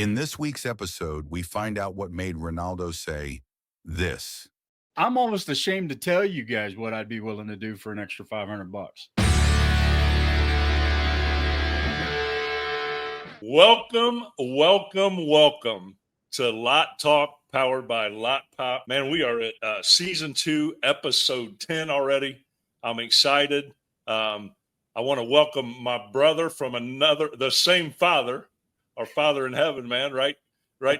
In this week's episode, we find out what made Renaldo say this. I'm almost ashamed to tell you guys what I'd be willing to do for an extra $500. Welcome to LotTalk, powered by Lotpop. Man, we are at season 2, episode 10 already. I'm excited. I want to welcome my brother from the same father, our Father in heaven, man, right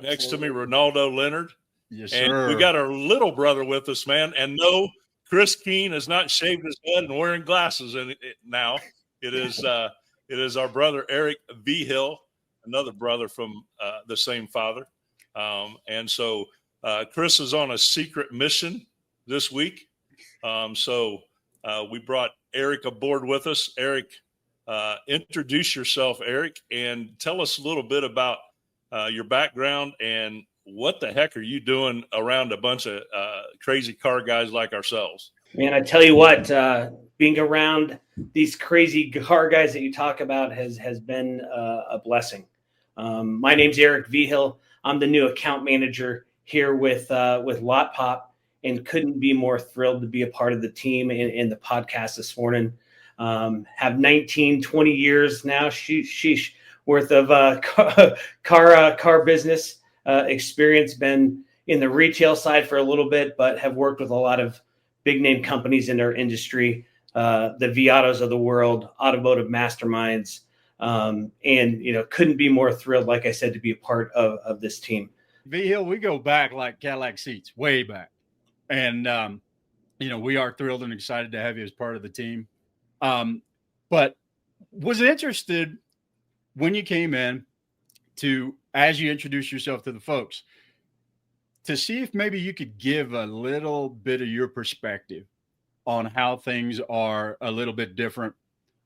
next to me, Renaldo Leonard. Yes, and sir. We got our little brother with us, man. And no, Chris Keene has not shaved his head and wearing glasses now. It is our brother, Erik Vigil, another brother from the same father. And so Chris is on a secret mission this week. So we brought Erik aboard with us. Erik, introduce yourself, Erik, and tell us a little bit about your background and what the heck are you doing around a bunch of crazy car guys like ourselves? Man, I tell you what, being around these crazy car guys that you talk about has been a blessing. My name's Erik Vigil. I'm the new account manager here with Lotpop, and couldn't be more thrilled to be a part of the team in the podcast this morning. Have 19, 20 years now, sheesh, worth of car business experience. Been in the retail side for a little bit, but have worked with a lot of big name companies in our industry, the Viatos of the world, automotive masterminds, and couldn't be more thrilled, like I said, to be a part of this team. Vigil, we go back like Cadillac seats, way back, and we are thrilled and excited to have you as part of the team. But was interested when you came in to, as you introduce yourself to the folks, to see if maybe you could give a little bit of your perspective on how things are a little bit different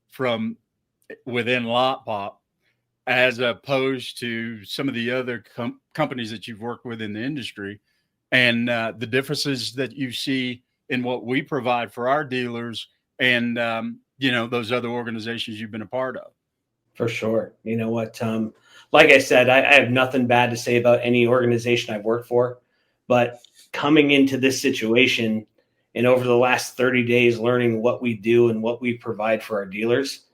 from within Lotpop as opposed to some of the other companies that you've worked with in the industry, and the differences that you see in what we provide for our dealers and, those other organizations you've been a part of. For sure. You know what? Like I said, I have nothing bad to say about any organization I've worked for, but coming into this situation and over the last 30 days, learning what we do and what we provide for our dealers,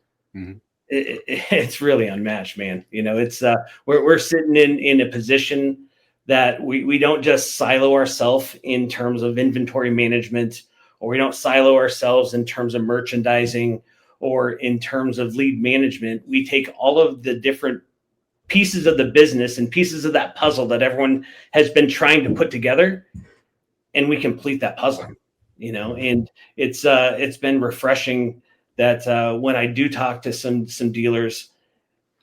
it's really unmatched, man. It's we're sitting in a position that we don't just silo ourselves in terms of inventory management, or we don't silo ourselves in terms of merchandising or in terms of lead management. We take all of the different pieces of the business and pieces of that puzzle that everyone has been trying to put together, and we complete that puzzle, and it's been refreshing that when I do talk to some dealers,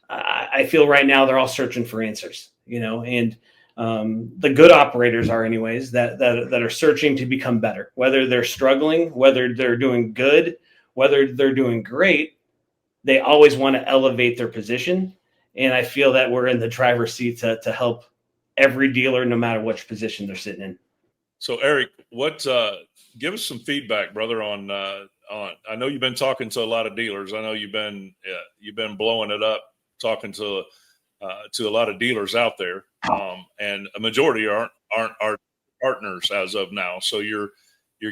I feel right now they're all searching for answers, and the good operators are anyways that are searching to become better, whether they're struggling, whether they're doing good, whether they're doing great. They always want to elevate their position. And I feel that we're in the driver's seat to help every dealer, no matter which position they're sitting in. So Erik, give us some feedback, brother, on I know you've been talking to a lot of dealers. I know you've been blowing it up, talking to a lot of dealers out there, and a majority aren't our partners as of now. So you're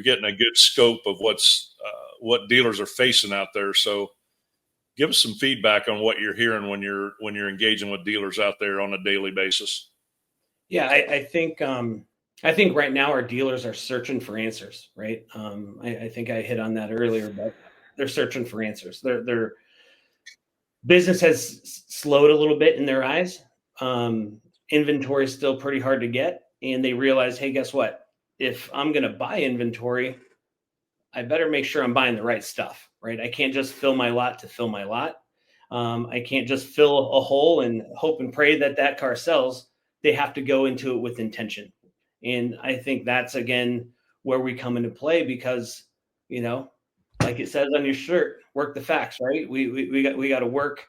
getting a good scope of what dealers are facing out there. So give us some feedback on what you're hearing when you're engaging with dealers out there on a daily basis. Yeah, I think right now our dealers are searching for answers, right? I think I hit on that earlier, but they're searching for answers. Their business has slowed a little bit in their eyes. Inventory is still pretty hard to get, and they realize, hey, guess what? If I'm going to buy inventory, I better make sure I'm buying the right stuff, right? I can't just fill my lot to fill my lot. I can't just fill a hole and hope and pray that car sells. They have to go into it with intention. And I think that's, again, where we come into play, because, like it says on your shirt, work the facts, right? We got to work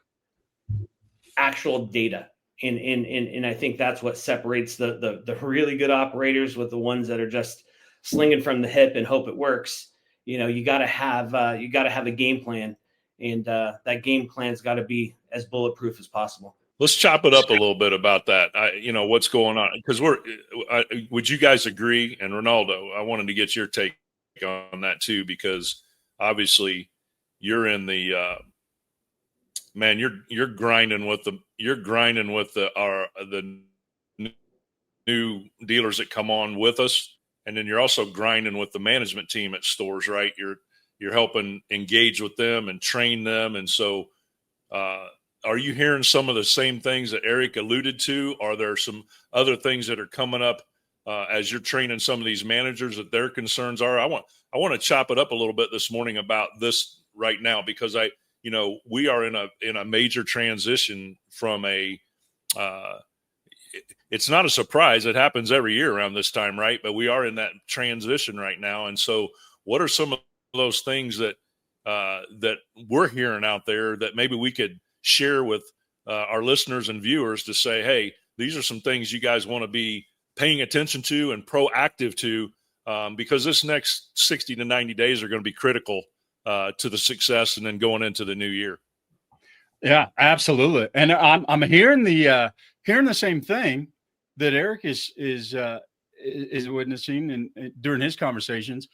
actual data. And I think that's what separates the really good operators with the ones that are just slinging from the hip and hope it works. You got to have a game plan, and that game plan's got to be as bulletproof as possible. Let's chop it up a little bit about that. What's going on, because would you guys agree? And Renaldo, I wanted to get your take on that too, because obviously you're in the man. You're grinding with the new dealers that come on with us, and then you're also grinding with the management team at stores, right? You're helping engage with them and train them, and so. Are you hearing some of the same things that Erik alluded to? Are there some other things that are coming up as you're training some of these managers that their concerns are? I want to chop it up a little bit this morning about this right now, because we are in a major transition from it's not a surprise. It happens every year around this time, right? But we are in that transition right now. And so what are some of those things that we're hearing out there that maybe we could share with our listeners and viewers to say, hey, these are some things you guys want to be paying attention to and proactive to, because this next 60 to 90 days are going to be critical to the success and then going into the new year. Yeah, absolutely. And I'm hearing the same thing that Erik is witnessing and during his conversations,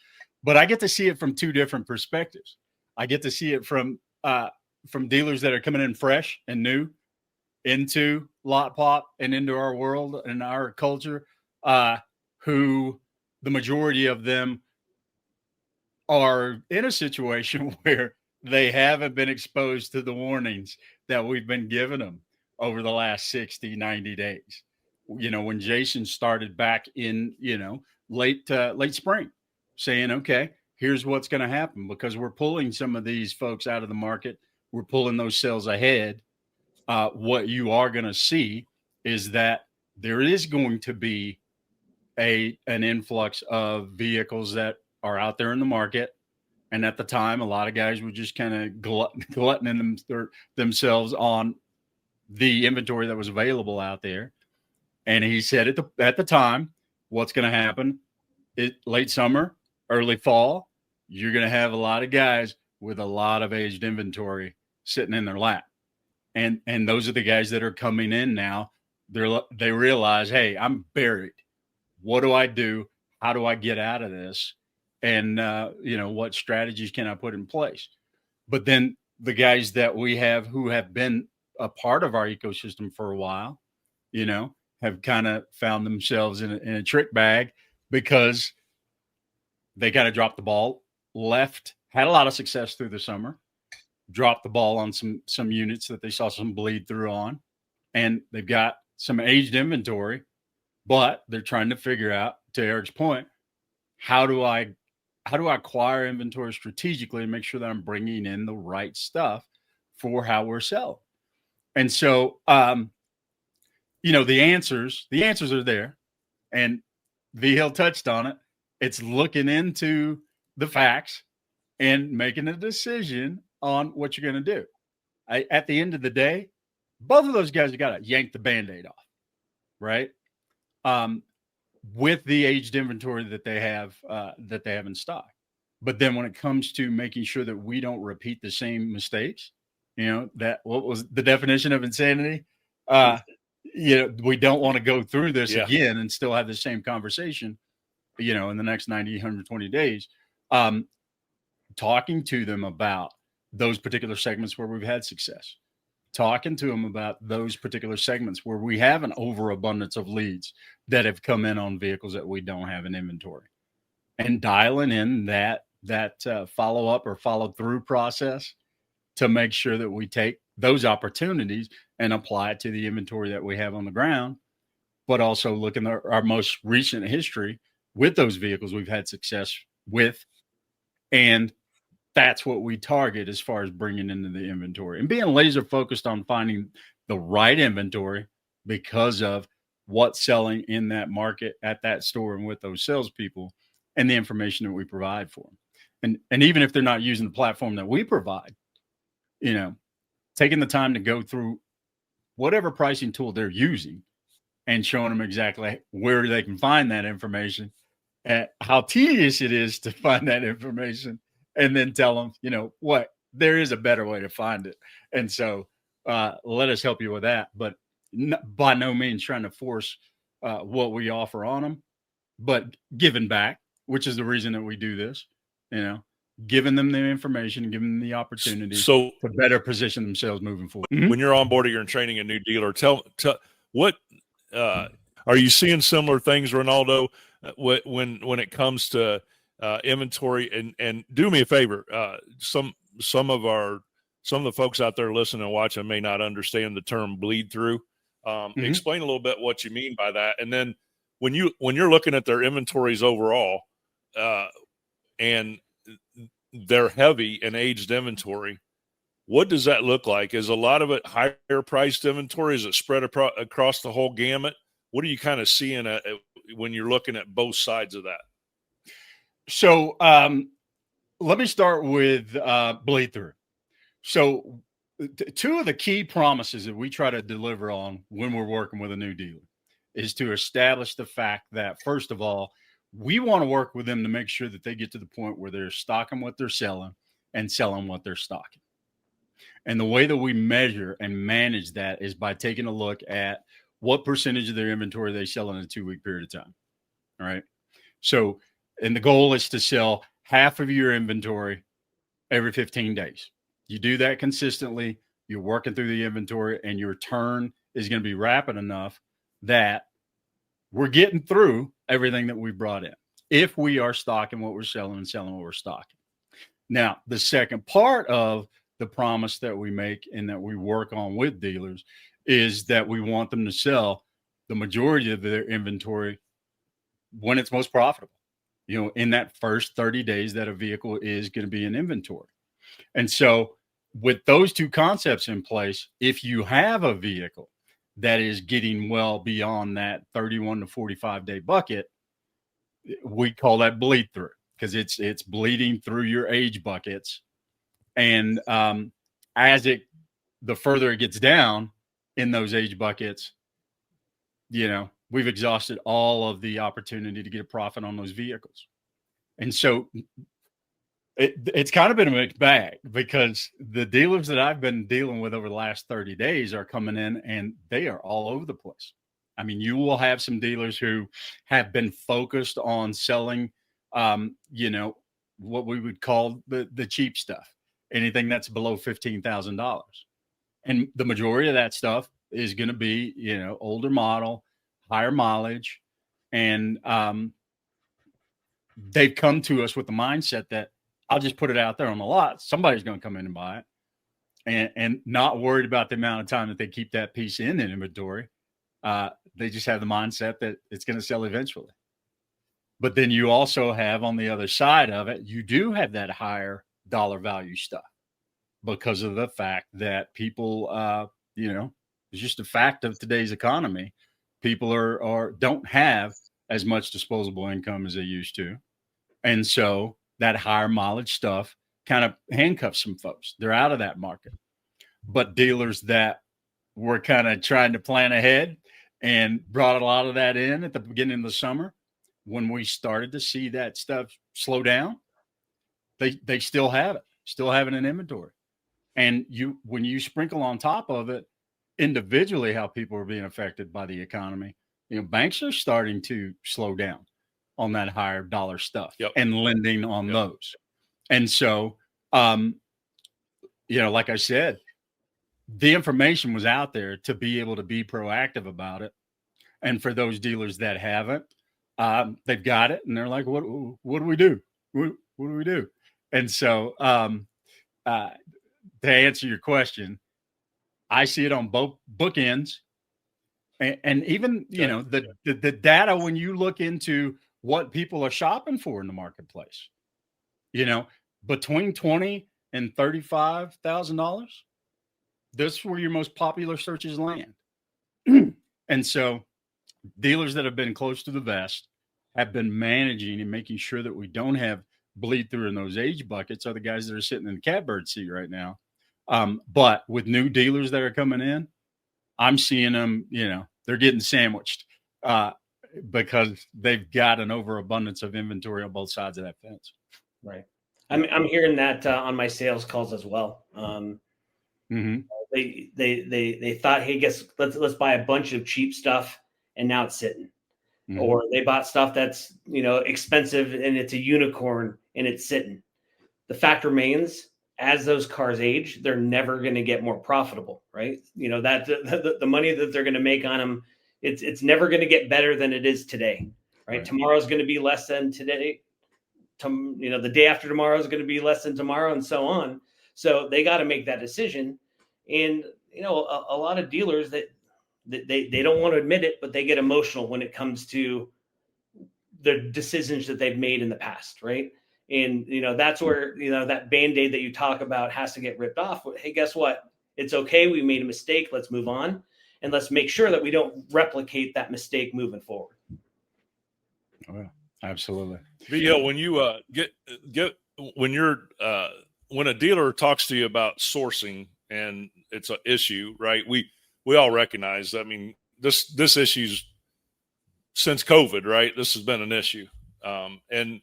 but I get to see it from two different perspectives. I get to see it from dealers that are coming in fresh and new into Lotpop and into our world and our culture, who the majority of them are in a situation where they haven't been exposed to the warnings that we've been giving them over the last 60, 90 days. When Jason started back in, late spring, saying, okay, here's what's going to happen, because we're pulling some of these folks out of the market. We're pulling those sales ahead. What you are going to see is that there is going to be an influx of vehicles that are out there in the market. And at the time, a lot of guys were just kind of gluttoning themselves on the inventory that was available out there. And he said at the time, what's going to happen? Late summer, early fall, you're going to have a lot of guys with a lot of aged inventory sitting in their lap. And those are the guys that are coming in now. They realize, hey, I'm buried. What do I do? How do I get out of this? And, what strategies can I put in place? But then the guys that we have who have been a part of our ecosystem for a while, have kind of found themselves in a trick bag, because they kind of dropped the ball, had a lot of success through the summer, dropped the ball on some units that they saw some bleed through on, and they've got some aged inventory, but they're trying to figure out, to Erik's point, how do I acquire inventory strategically and make sure that I'm bringing in the right stuff for how we're selling. And so, the answers are there, and Vigil touched on it. It's looking into the facts and making a decision on what you're going to do. At the end of the day, both of those guys have got to yank the Band-Aid off, right? With the aged inventory that they have in stock. But then when it comes to making sure that we don't repeat the same mistakes, what was the definition of insanity? We don't want to go through this again and still have the same conversation, in the next 90, 120 days. Talking to them about those particular segments where we've had success, talking to them about those particular segments where we have an overabundance of leads that have come in on vehicles that we don't have in inventory, and dialing in that follow-up or follow-through process to make sure that we take those opportunities and apply it to the inventory that we have on the ground, but also looking at our most recent history with those vehicles we've had success with. And that's what we target as far as bringing into the inventory and being laser focused on finding the right inventory because of what's selling in that market at that store and with those salespeople and the information that we provide for them. And even if they're not using the platform that we provide, taking the time to go through whatever pricing tool they're using and showing them exactly where they can find that information, and how tedious it is to find that information, and then tell them, there is a better way to find it. And so let us help you with that. But by no means trying to force what we offer on them, but giving back, which is the reason that we do this, giving them the information, giving them the opportunity So to better position themselves moving forward. when you're onboarding or training a new dealer, tell what are you seeing similar things, Renaldo, when it comes to inventory? And do me a favor, some of the folks out there listening and watching may not understand the term bleed through. Explain a little bit what you mean by that, and then when you're looking at their inventories overall, and they're heavy and aged inventory, what does that look like? Is a lot of it higher priced inventory? Is it spread across the whole gamut? What are you kind of seeing when you're looking at both sides of that? So let me start with bleed through. So two of the key promises that we try to deliver on when we're working with a new dealer is to establish the fact that, first of all, we want to work with them to make sure that they get to the point where they're stocking what they're selling and selling what they're stocking. And the way that we measure and manage that is by taking a look at what percentage of their inventory they sell in a 2-week period of time. All right. So, and the goal is to sell half of your inventory every 15 days. You do that consistently, you're working through the inventory, and your turn is going to be rapid enough that we're getting through everything that we brought in if we are stocking what we're selling and selling what we're stocking. Now, the second part of the promise that we make and that we work on with dealers is that we want them to sell the majority of their inventory when it's most profitable, in that first 30 days that a vehicle is going to be in inventory. And so with those two concepts in place, if you have a vehicle that is getting well beyond that 31 to 45 day bucket, we call that bleed through, because it's bleeding through your age buckets. And the further it gets down in those age buckets, we've exhausted all of the opportunity to get a profit on those vehicles. And so it's kind of been a mixed bag, because the dealers that I've been dealing with over the last 30 days are coming in and they are all over the place. I mean, you will have some dealers who have been focused on selling, what we would call the cheap stuff, anything that's below $15,000. And the majority of that stuff is going to be, older model, higher mileage. And they've come to us with the mindset that I'll just put it out there on the lot. Somebody's going to come in and buy it, and not worried about the amount of time that they keep that piece in inventory. They just have the mindset that it's going to sell eventually. But then you also have, on the other side of it, you do have that higher dollar value stuff, because of the fact that people, it's just a fact of today's economy. People don't have as much disposable income as they used to. And so that higher mileage stuff kind of handcuffs some folks. They're out of that market. But dealers that were kind of trying to plan ahead and brought a lot of that in at the beginning of the summer, when we started to see that stuff slow down, they still have it in inventory. And when you sprinkle on top of it individually how people are being affected by the economy, banks are starting to slow down on that higher dollar stuff and lending on those. And so, like I said, the information was out there to be able to be proactive about it. And for those dealers that haven't, they've got it and they're like, what do we do? What do we do? And so, to answer your question, I see it on both bookends. And even, the data, when you look into what people are shopping for in the marketplace, between $20,000 and $35,000, this is where your most popular searches land. And so dealers that have been close to the vest have been managing and making sure that we don't have bleed through in those age buckets are the guys that are sitting in the catbird seat right now. But with new dealers that are coming in, I'm seeing them, they're getting sandwiched because they've got an overabundance of inventory on both sides of that fence. Right. I'm hearing that on my sales calls as well. Mm-hmm. They thought, hey, let's buy a bunch of cheap stuff, and now it's sitting. Mm-hmm. Or they bought stuff that's expensive and it's a unicorn and it's sitting. The fact remains, as those cars age, they're never going to get more profitable, right? That the money that they're going to make on them, it's never going to get better than it is today, right? Tomorrow's going to be less than today. The day after tomorrow is going to be less than tomorrow, and so on. So they got to make that decision. And a lot of dealers that they don't want to admit it, but they get emotional when it comes to the decisions that they've made in the past, right? And that's where that band-aid that you talk about has to get ripped off. Hey, guess what? It's okay. We made a mistake. Let's move on, and let's make sure that we don't replicate that mistake moving forward. Oh, yeah. Absolutely. Vigil, when you when a dealer talks to you about sourcing and it's an issue, right? We all recognize. I mean, this issue's since COVID, right? This has been an issue, and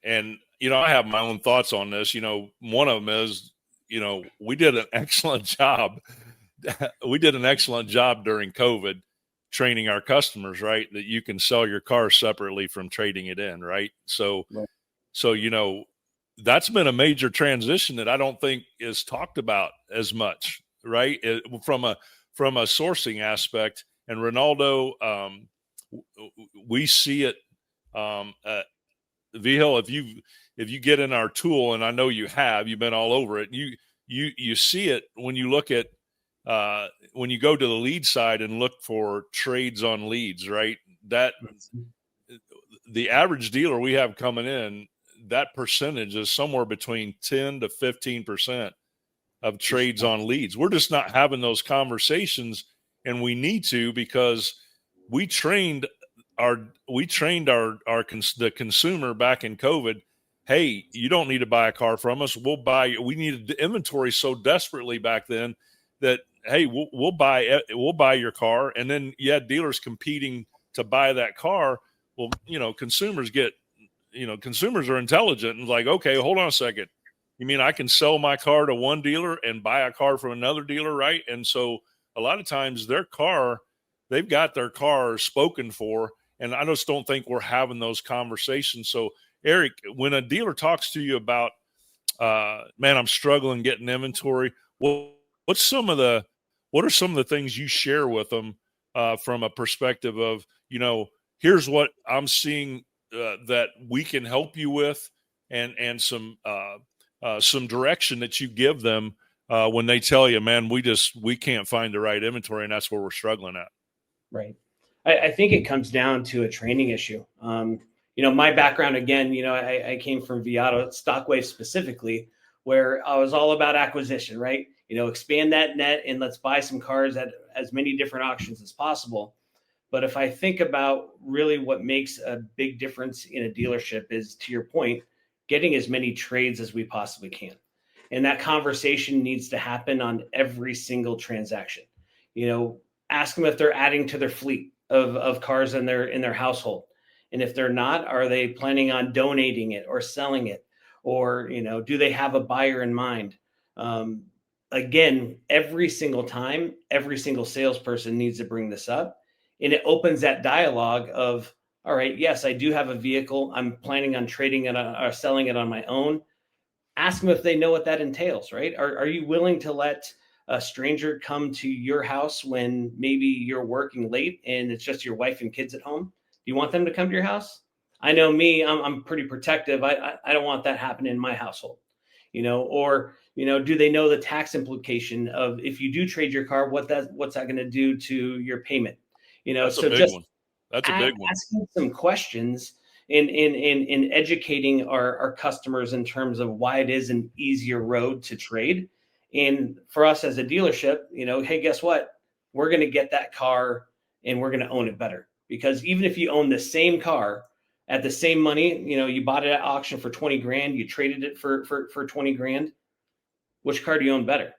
I have my own thoughts on this. One of them is, we did an excellent job. We did an excellent job during COVID training our customers, right? That you can sell your car separately from trading it in, right? So that's been a major transition that I don't think is talked about as much, right? From a sourcing aspect. And Renaldo, we see it. Vigil, if you get in our tool, and I know you've been all over it. You see it when you look at when you go to the lead side and look for trades on leads, right? That the average dealer we have coming in, that percentage is somewhere between 10 to 15% of trades on leads. We're just not having those conversations, and we need to, because we trained the consumer back in COVID. Hey, you don't need to buy a car from us. We needed the inventory so desperately back then that, hey, we'll buy your car. And then you had dealers competing to buy that car. Well, consumers are intelligent and like, okay, hold on a second. You mean I can sell my car to one dealer and buy a car from another dealer, right? And so a lot of times they've got their car spoken for. And I just don't think we're having those conversations. So, Erik, when a dealer talks to you about, man, I'm struggling getting inventory, what are some of the things you share with them from a perspective of, here's what I'm seeing that we can help you with, and some direction that you give them when they tell you, man, we can't find the right inventory, and that's where we're struggling at. Right. I think it comes down to a training issue. My background, again, I came from Viato Stockwave specifically, where I was all about acquisition, right? Expand that net and let's buy some cars at as many different auctions as possible. But if I think about really what makes a big difference in a dealership is, to your point, getting as many trades as we possibly can. And that conversation needs to happen on every single transaction. Ask them if they're adding to their fleet of cars in their household. And if they're not, are they planning on donating it or selling it? Or, do they have a buyer in mind? Again, every single time, every single salesperson needs to bring this up. And it opens that dialogue of, all right, yes, I do have a vehicle. I'm planning on trading it or selling it on my own. Ask them if they know what that entails, right? Are you willing to let a stranger come to your house when maybe you're working late and it's just your wife and kids at home? Do you want them to come to your house? I know me, I'm pretty protective. I don't want that happening in my household, or, do they know the tax implication of, if you do trade your car, what's that going to do to your payment? That's so a big just one. That's a big one. Asking some questions in educating our customers in terms of why it is an easier road to trade. And for us as a dealership, hey, guess what? We're going to get that car and we're going to own it better. Because even if you own the same car at the same money, you bought it at auction for 20 grand, you traded it for 20 grand. Which car do you own better?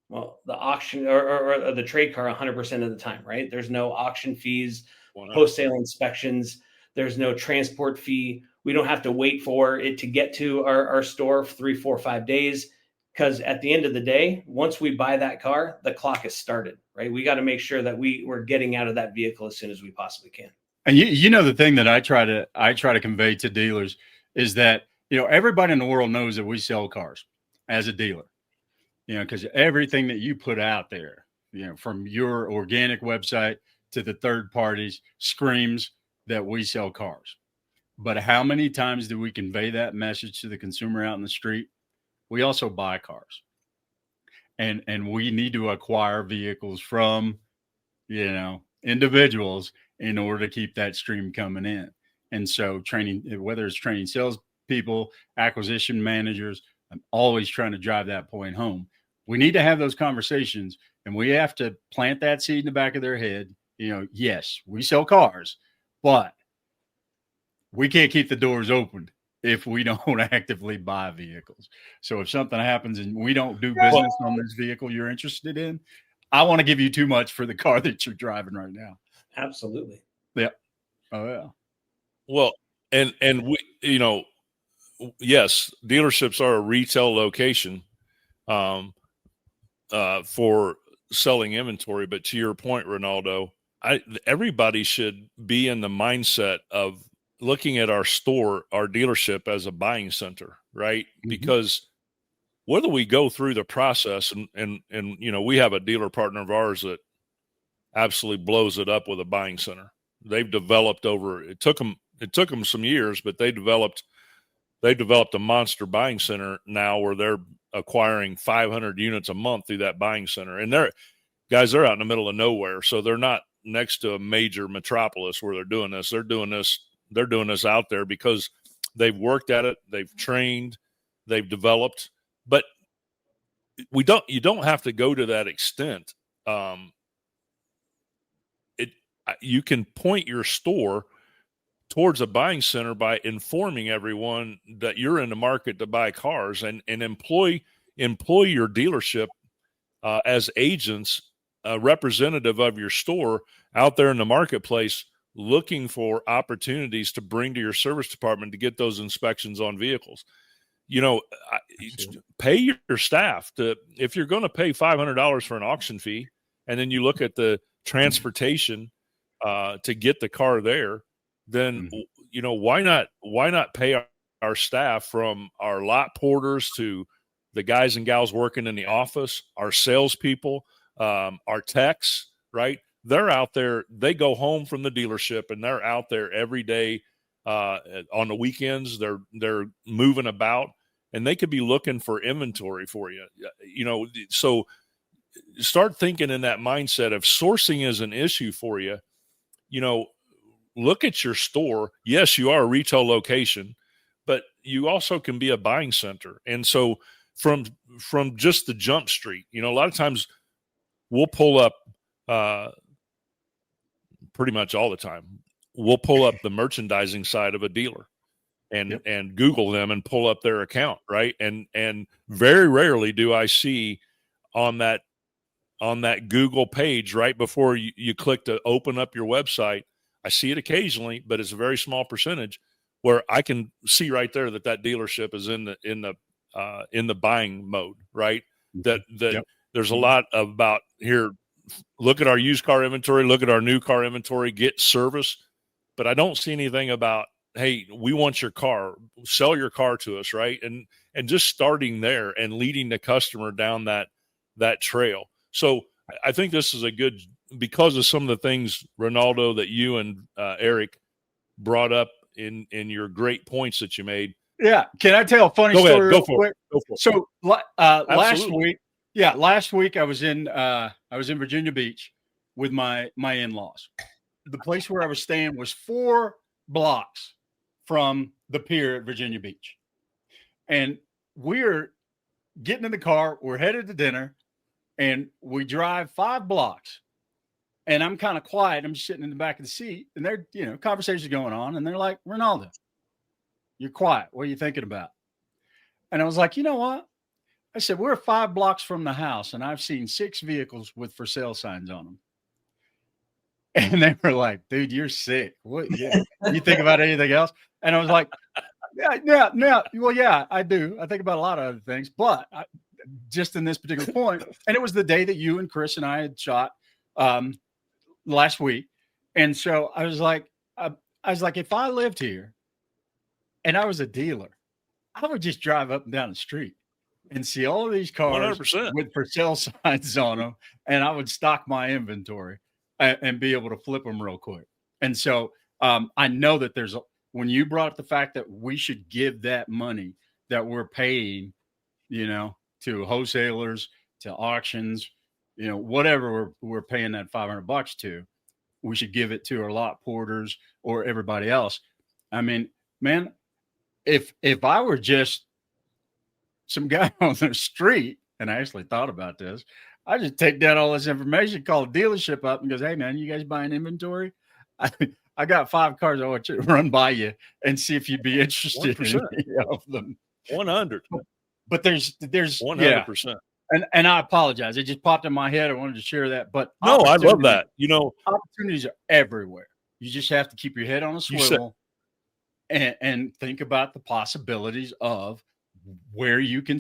Well, the auction or the trade car 100% of the time, right? There's no auction fees, 100%. Post-sale inspections. There's no transport fee. We don't have to wait for it to get to our store for 3, 4, 5 days. Because at the end of the day, once we buy that car, the clock is started, right? We got to make sure that we're getting out of that vehicle as soon as we possibly can. And you know, the thing that I try to convey to dealers is that, you know, everybody in the world knows that we sell cars as a dealer, you know, because everything that you put out there, you know, from your organic website to the third parties screams that we sell cars. But how many times do we convey that message to the consumer out in the street? We also buy cars, and we need to acquire vehicles from, you know, individuals in order to keep that stream coming in. And so training, whether it's training salespeople, acquisition managers, I'm always trying to drive that point home. We need to have those conversations, and we have to plant that seed in the back of their head. You know, yes, we sell cars, but we can't keep the doors open if we don't actively buy vehicles. So if something happens and we don't do business on this vehicle you're interested in, I want to give you too much for the car that you're driving right now. Absolutely. Yeah. Oh yeah. Well, and we, you know, yes, dealerships are a retail location for selling inventory. But to your point, Renaldo, everybody should be in the mindset of looking at our store, our dealership as a buying center, right? Mm-hmm. Because whether we go through the process and you know, we have a dealer partner of ours that absolutely blows it up with a buying center. They've developed it took them some years, but they developed a monster buying center now where they're acquiring 500 units a month through that buying center. And they're out in the middle of nowhere. So they're not next to a major metropolis where they're doing this. They're doing this out there because they've worked at it. They've trained, they've developed, but you don't have to go to that extent. You can point your store towards a buying center by informing everyone that you're in the market to buy cars, and employ your dealership as agents, representative of your store out there in the marketplace, looking for opportunities to bring to your service department to get those inspections on vehicles. You know, pay your staff if you're going to pay $500 for an auction fee, and then you look at the transportation to get the car there, then you know, why not pay our staff, from our lot porters to the guys and gals working in the office, our salespeople, our techs, right? They're out there. They go home from the dealership and they're out there every day. On the weekends, they're moving about, and they could be looking for inventory for you. You know, so start thinking in that mindset. If sourcing is an issue for you, you know, look at your store. Yes, you are a retail location, but you also can be a buying center. And so from just the jump street, you know, a lot of times we'll pull up, pretty much all the time, we'll pull up the merchandising side of a dealer and Google them and pull up their account. Right. And very rarely do I see on that Google page right before you click to open up your website. I see it occasionally, but it's a very small percentage, where I can see right there that dealership is in the buying mode, right? That there's a lot about here. Look at our used car inventory, look at our new car inventory, get service. But I don't see anything about, hey, we want your car, sell your car to us, right? And just starting there and leading the customer down that trail. So I think this is a good, because of some of the things, Renaldo, that you and Erik brought up in your great points that you made. Yeah. Can I tell a funny story real quick? Go for it. So last week I was in Virginia Beach with my in-laws. The place where I was staying was 4 blocks from the pier at Virginia Beach. And we're getting in the car, we're headed to dinner, and we drive 5 blocks. And I'm kind of quiet. I'm just sitting in the back of the seat, and they're, you know, conversations going on, and they're like, "Renaldo, you're quiet. What are you thinking about?" And I was like, "You know what?" I said, "We're 5 blocks from the house, and I've seen 6 vehicles with for sale signs on them." And they were like, "Dude, you're sick. What? Yeah. You think about anything else?" And I was like, "Yeah. Well, yeah, I do. I think about a lot of other things, but just in this particular point. And it was the day that you and Chris and I had shot last week. And so I was like, if I lived here and I was a dealer, I would just drive up and down the street and see all of these cars 100%. with for sale signs on them. And I would stock my inventory and be able to flip them real quick. And so I know that when you brought up the fact that we should give that money that we're paying, to wholesalers, to auctions, whatever we're paying that $500 to, we should give it to our lot porters or everybody else. I mean, man, if I were just some guy on the street, and I actually thought about this, I just take down all this information, call the dealership up and goes, hey man, you guys buying inventory? I got 5 cars I want you to run by you and see if you'd be interested 100%. in any of them. 100. But there's 100%. And I apologize. It just popped in my head. I wanted to share that. But no, I love that. Opportunities are everywhere. You just have to keep your head on a swivel and think about the possibilities of where you can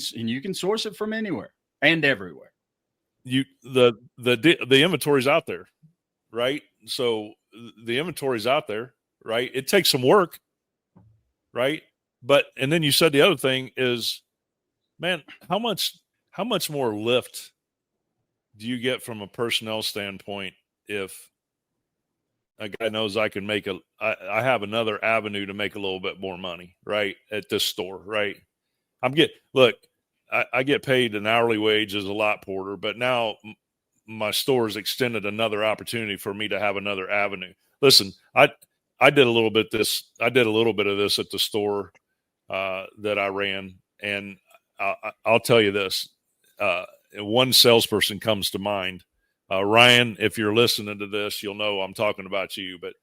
source it from anywhere and everywhere. The inventory's out there, right? So the inventory's out there, right? It takes some work, right? And then you said the other thing is, man, how much more lift do you get from a personnel standpoint if a guy knows I can I have another avenue to make a little bit more money, right, at this store, right? I get paid an hourly wage as a lot porter, but now my store has extended another opportunity for me to have another avenue. Listen, I did a little bit of this at the store that I ran, and I'll tell you this. One salesperson comes to mind. Ryan, if you're listening to this, you'll know I'm talking about you. But,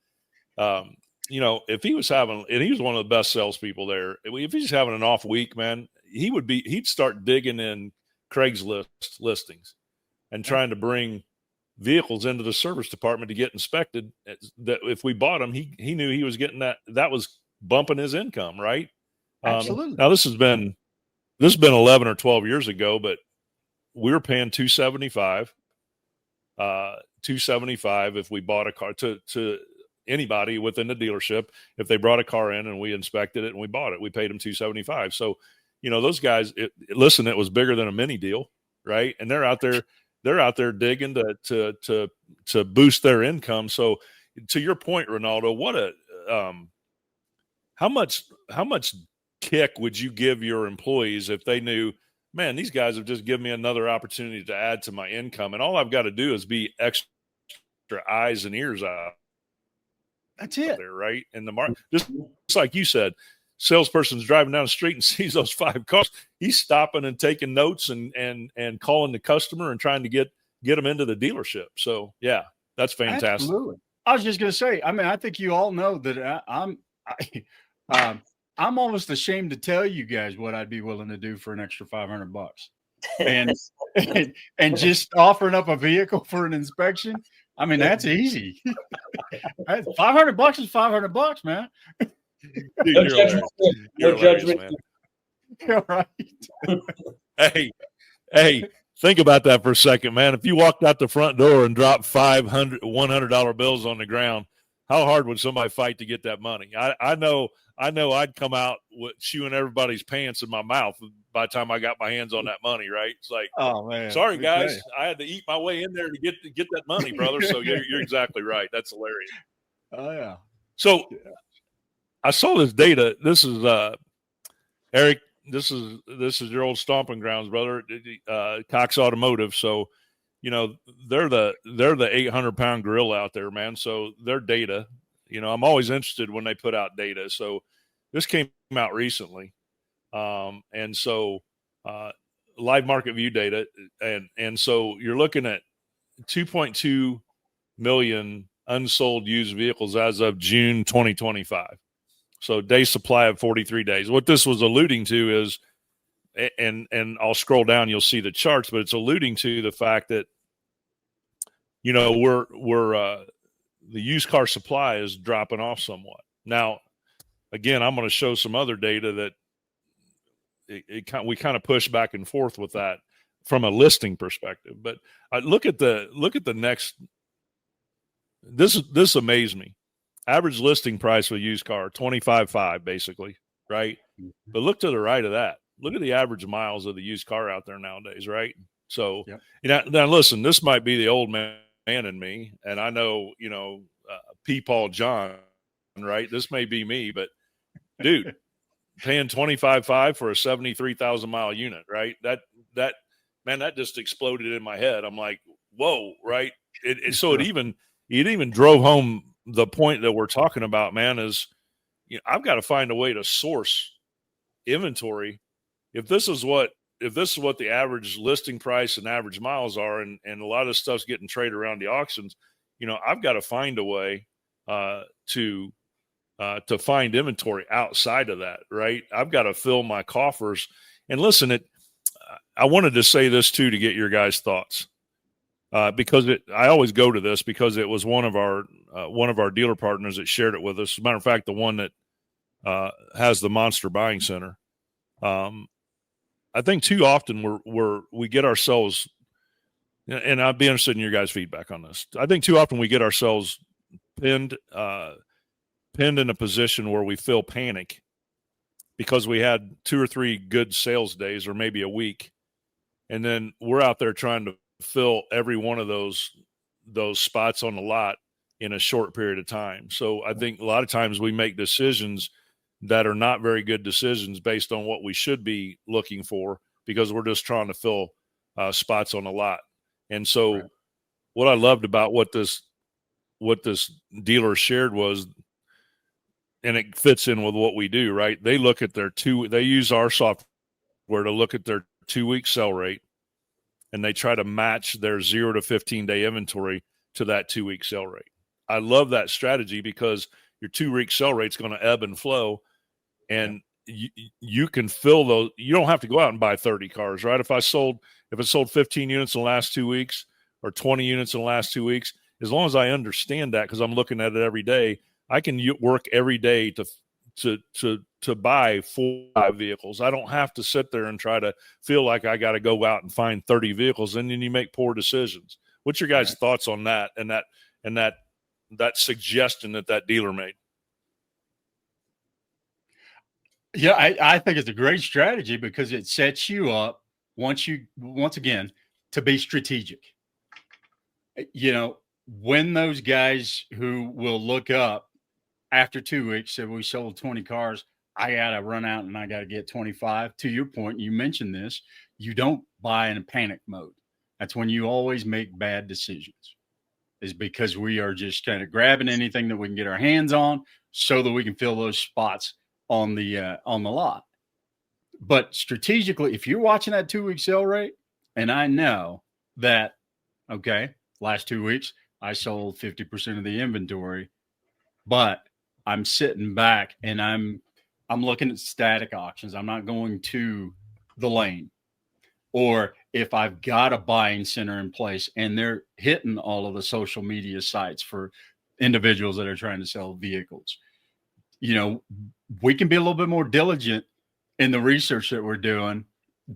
if he was and he was one of the best salespeople there, if he's having an off week, man, he'd start digging in Craigslist listings and trying to bring vehicles into the service department to get inspected. That if we bought them, he knew he was getting that was bumping his income, right? Absolutely. Now this has been 11 or 12 years ago, but we were paying $275 if we bought a car to anybody within the dealership. If they brought a car in and we inspected it and we bought it, we paid them $275. So, those guys, it was bigger than a mini deal, right? And they're out there digging to boost their income. So to your point, Renaldo, how much kick would you give your employees if they knew, man, these guys have just given me another opportunity to add to my income, and all I've got to do is be extra eyes and ears out. That's it, there, right? And the market, just like you said, salesperson's driving down the street and sees those 5 cars. He's stopping and taking notes and calling the customer and trying to get them into the dealership. So yeah, that's fantastic. Absolutely. I was just going to say, I mean, I think you all know that I'm almost ashamed to tell you guys what I'd be willing to do for an extra $500 and just offering up a vehicle for an inspection. I mean, that's easy. $500 is $500, man. Dude, No judgment. No judgment. You're right. Hey, think about that for a second, man. If you walked out the front door and dropped $100 bills on the ground, how hard would somebody fight to get that money? I know I'd come out with chewing everybody's pants in my mouth by the time I got my hands on that money, right? It's like, oh man, sorry guys, I had to eat my way in there to get that money, brother. So you're exactly right. That's hilarious. Oh yeah. So I saw this data. This is Erik. This is your old stomping grounds, brother. Cox Automotive. So, they're the 800-pound gorilla out there, man. So their data, I'm always interested when they put out data. So this came out recently. And so live market view data. And so you're looking at 2.2 million unsold used vehicles as of June 2025. So day supply of 43 days. What this was alluding to is, and I'll scroll down, you'll see the charts, but it's alluding to the fact that, we're the used car supply is dropping off somewhat. Now, again, I'm going to show some other data that we kind of push back and forth with that. from a listing perspective. But look at the next. This amazed me. Average listing price for a used car, 25.5 basically, right? But look to the right of that. Look at the average miles of the used car out there nowadays, right? So, now listen, this might be the old man in me, and I know, P. Paul John, right? This may be me, but dude, paying 25.5 for a 73,000 mile unit, right? That just exploded in my head. I'm like, whoa, right? So it even drove home the point that we're talking about, man, is I've got to find a way to source inventory. If this is what the average listing price and average miles are, and a lot of stuff's getting traded around the auctions, I've got to find a way to find inventory outside of that, right? I've got to fill my coffers. And listen, I wanted to say this too, to get your guys' thoughts. Because I always go to this because it was one of our dealer partners that shared it with us. As a matter of fact, the one that has the Monster Buying Center. I think too often we get ourselves, and I'd be interested in your guys' feedback on this. I think too often we get ourselves pinned in a position where we feel panic because we had 2 or 3 good sales days or maybe a week, and then we're out there trying to fill every one of those spots on the lot in a short period of time. So I think a lot of times we make decisions that are not very good decisions based on what we should be looking for because we're just trying to fill spots on the lot. And so what I loved about what this dealer shared was, and it fits in with what we do, right? They look at they use our software to look at their 2-week sell rate, and they try to match their 0 to 15-day inventory to that 2-week sell rate. I love that strategy because your 2-week sell rate is going to ebb and flow, and you can fill those. You don't have to go out and buy 30 cars, right? If it sold 15 units in the last 2 weeks or 20 units in the last 2 weeks, as long as I understand that because I'm looking at it every day, I can work every day to buy 4 vehicles. I don't have to sit there and try to feel like I got to go out and find 30 vehicles, and then you make poor decisions. What's your guys' thoughts on that and that suggestion that dealer made? Yeah, I think it's a great strategy because it sets you up once again to be strategic. When those guys who will look up after 2 weeks said we sold 20 cars, I got to run out and I got to get 25. To your point, you mentioned this, you don't buy in a panic mode. That's when you always make bad decisions, is because we are just kind of grabbing anything that we can get our hands on so that we can fill those spots on the lot. But strategically, if you're watching that 2-week sell rate, and I know that, okay, last 2 weeks, I sold 50% of the inventory, but I'm sitting back and I'm looking at static auctions. I'm not going to the lane. Or if I've got a buying center in place and they're hitting all of the social media sites for individuals that are trying to sell vehicles, we can be a little bit more diligent in the research that we're doing.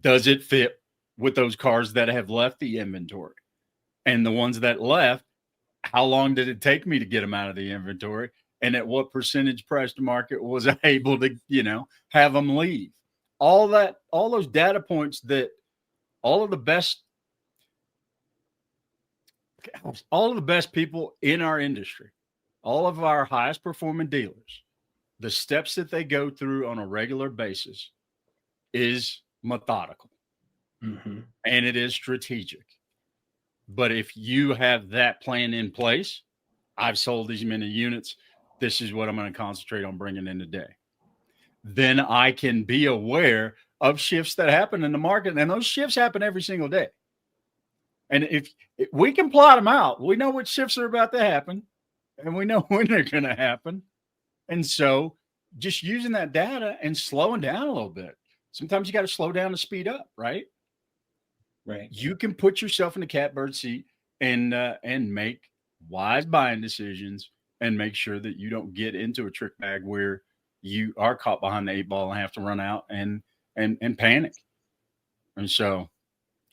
Does it fit with those cars that have left the inventory? And the ones that left, how long did it take me to get them out of the inventory? And at what percentage price to market was I able to, have them leave? All those data points that all of the best people in our industry, all of our highest performing dealers, the steps that they go through on a regular basis is methodical, and it is strategic. But if you have that plan in place, I've sold these many units, this is what I'm going to concentrate on bringing in today. Then I can be aware of shifts that happen in the market, and those shifts happen every single day. And if we can plot them out, we know which shifts are about to happen, and we know when they're going to happen. And so just using that data and slowing down a little bit. Sometimes you got to slow down to speed up, right? Right. You can put yourself in the catbird seat and make wise buying decisions and make sure that you don't get into a trick bag where you are caught behind the 8 ball and have to run out and panic. And so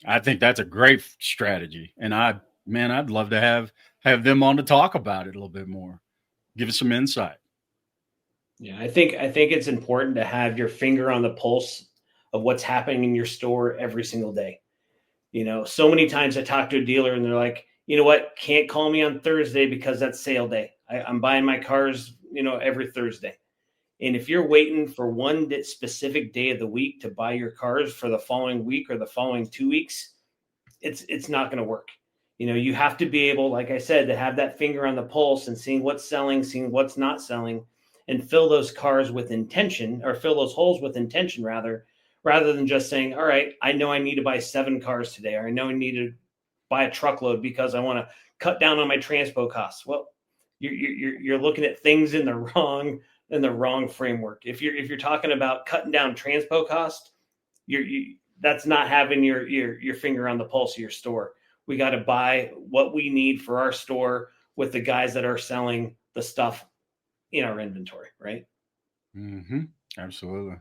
I think that's a great strategy. And I'd love to have them on to talk about it a little bit more. Give us some insight. Yeah, I think it's important to have your finger on the pulse of what's happening in your store every single day. So many times I talk to a dealer and they're like, you know what, can't call me on Thursday because that's sale day. I'm buying my cars, every Thursday. And if you're waiting for one specific day of the week to buy your cars for the following week or the following 2 weeks, it's not going to work. You have to be able, like I said, to have that finger on the pulse and seeing what's selling, seeing what's not selling, and fill those cars with intention, or fill those holes with intention rather than just saying, all right, I know I need to buy 7 cars today, or I know I need to buy a truckload because I want to cut down on my transpo costs. Well, you're looking at things in the wrong framework. If you're talking about cutting down transpo cost, that's not having your finger on the pulse of your store. We got to buy what we need for our store with the guys that are selling the stuff in our inventory, right? Mm-hmm. Absolutely.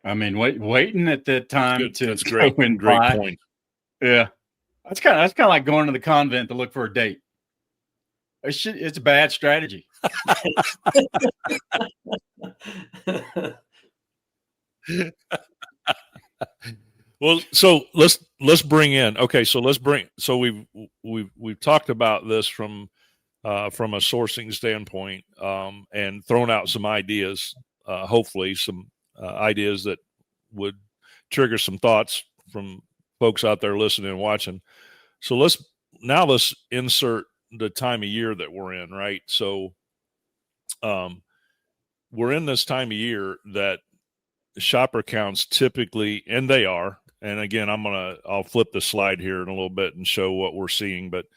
I mean, waiting at that time That's to great. go and Great buy. point. Yeah, that's kind of like going to the convent to look for a date. It's a bad strategy. Well, so let's bring in. Okay, so we've talked about this from a sourcing standpoint, and thrown out some ideas. Hopefully, some ideas that would trigger some thoughts from folks out there listening and watching. So let's insert the time of year that we're in, right? So, we're in this time of year that shopper counts typically, and they are. And again, I'll flip the slide here in a little bit and show what we're seeing, but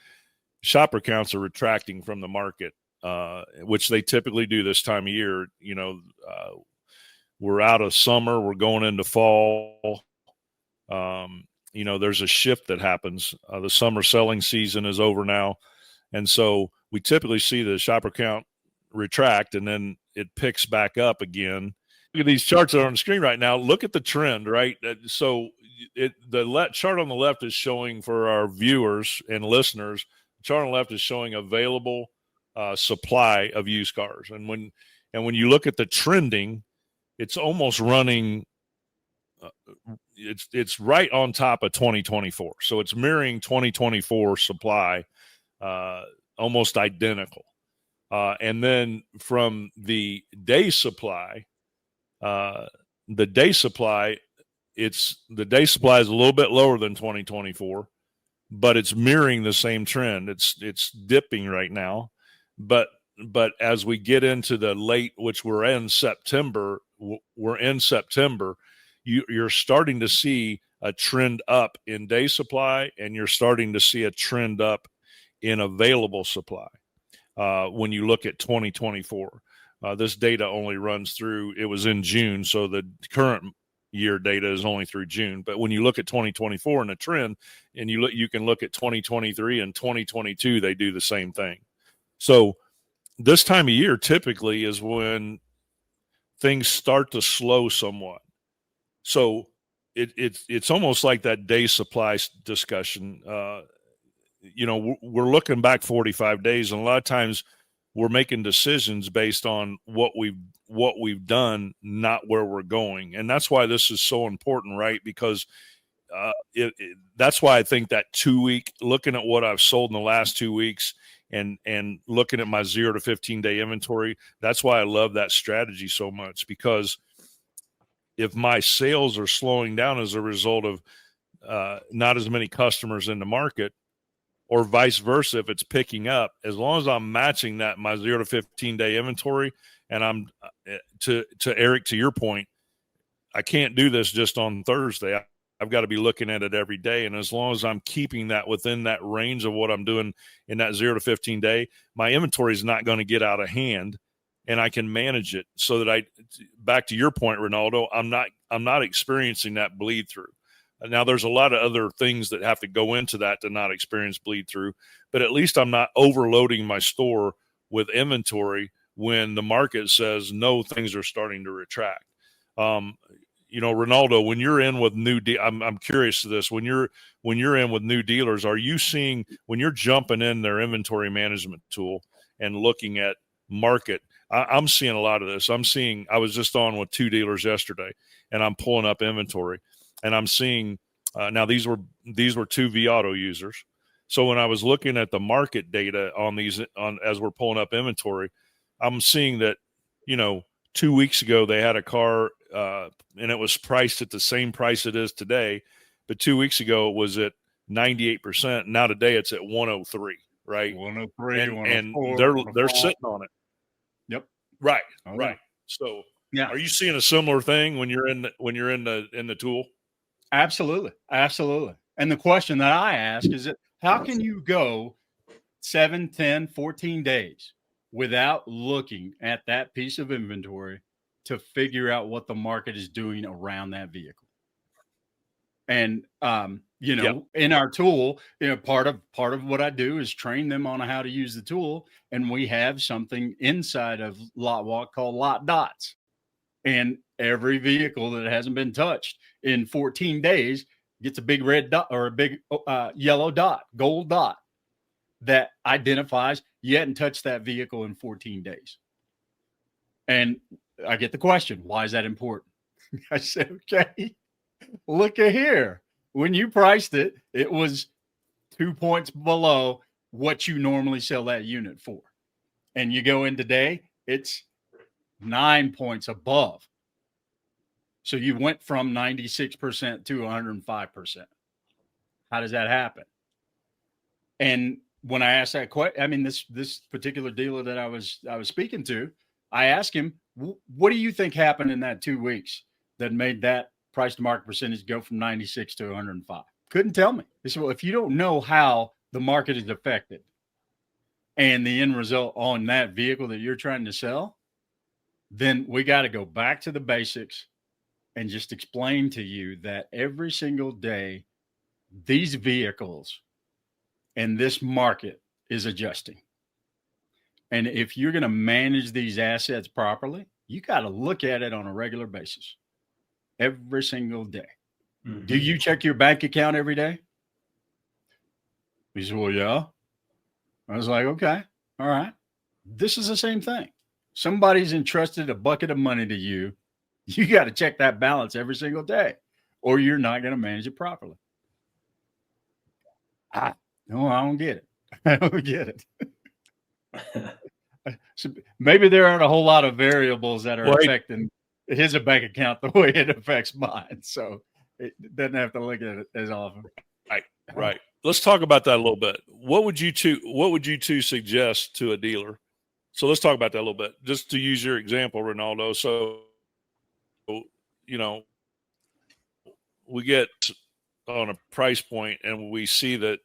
shopper counts are retracting from the market, which they typically do this time of year. We're out of summer, we're going into fall. There's a shift that happens. The summer selling season is over now. And so we typically see the shopper count retract, and then it picks back up again. Look at these charts that are on the screen right now. Look at the trend, right? So the chart on the left is showing, for our viewers and listeners, the chart on the left is showing available supply of used cars. And when you look at the trending, it's almost running. It's right on top of 2024. So it's mirroring 2024 supply, almost identical. And then from the day supply, the day supply is a little bit lower than 2024, but it's mirroring the same trend. It's dipping right now, but as we get into the late, which we're in September, you're starting to see a trend up in day supply, and you're starting to see a trend up in available supply. When you look at 2024, this data only runs through, it was in June, so the current year data is only through June. But when you look at 2024 and a trend, and you can look at 2023 and 2022, they do the same thing. So this time of year typically is when things start to slow somewhat. So it's almost like that day supply discussion. We're looking back 45 days, and a lot of times we're making decisions based on what we've done, not where we're going. And that's why this is so important, right? Because that's why I think that 2 week, looking at what I've sold in the last 2 weeks and looking at my 0 to 15 day inventory, that's why I love that strategy so much. Because if my sales are slowing down as a result of not as many customers in the market, or vice versa, if it's picking up, as long as I'm matching that my 0 to 15 day inventory, and I'm to Erik, to your point, I can't do this just on Thursday. I've got to be looking at it every day. And as long as I'm keeping that within that range of what I'm doing in that 0 to 15 day, my inventory is not going to get out of hand, and I can manage it so that back to your point, Renaldo, I'm not experiencing that bleed through. Now, there's a lot of other things that have to go into that to not experience bleed through, but at least I'm not overloading my store with inventory when the market says, no, things are starting to retract. Renaldo, when you're in with I'm curious to this. When you're in with new dealers, are you seeing, when you're jumping in their inventory management tool and looking at market? I'm seeing a lot of this. I was just on with 2 dealers yesterday, and I'm pulling up inventory, and I'm seeing now these were 2 V-Auto users. So when I was looking at the market data as we're pulling up inventory, I'm seeing that 2 weeks ago they had a car and it was priced at the same price it is today, but 2 weeks ago it was at 98%. Now today it's at 103, right? 103, and 104, they're sitting on it. Yep. Right. Oh, right. So yeah. Are you seeing a similar thing when you're in the tool? Absolutely. Absolutely. And the question that I ask is how can you go 7, 10, 14 days without looking at that piece of inventory to figure out what the market is doing around that vehicle? And in our tool, part of what I do is train them on how to use the tool, and we have something inside of LotWalk called Lot Dots. And every vehicle that hasn't been touched in 14 days gets a big red dot or a big yellow dot, gold dot that identifies you hadn't touched that vehicle in 14 days. And I get the question, why is that important? I said, okay, look at here. When you priced it, it was 2 points below what you normally sell that unit for. And you go in today, it's 9 points above. So you went from 96% to 105%. How does that happen? And when I asked that question, this particular dealer that I was speaking to, I asked him, what do you think happened in that 2 weeks that made that price to market percentage go from 96 to 105? Couldn't tell me. He said, well, if you don't know how the market is affected and the end result on that vehicle that you're trying to sell, then we got to go back to the basics and just explain to you that every single day, these vehicles and this market is adjusting. And if you're going to manage these assets properly, you got to look at it on a regular basis, every single day. Mm-hmm. Do you check your bank account every day? He said, well, yeah. I was like, okay, all right. This is the same thing. Somebody's entrusted a bucket of money to you. You got to check that balance every single day, or you're not going to manage it properly. No, I don't get it. I don't get it. So maybe there aren't a whole lot of variables that are affecting his bank account the way it affects mine. So it doesn't have to look at it as often. Right. Let's talk about that a little bit. What would you two suggest to a dealer? So let's talk about that a little bit. Just to use your example, Renaldo. So, we get on a price point and we see that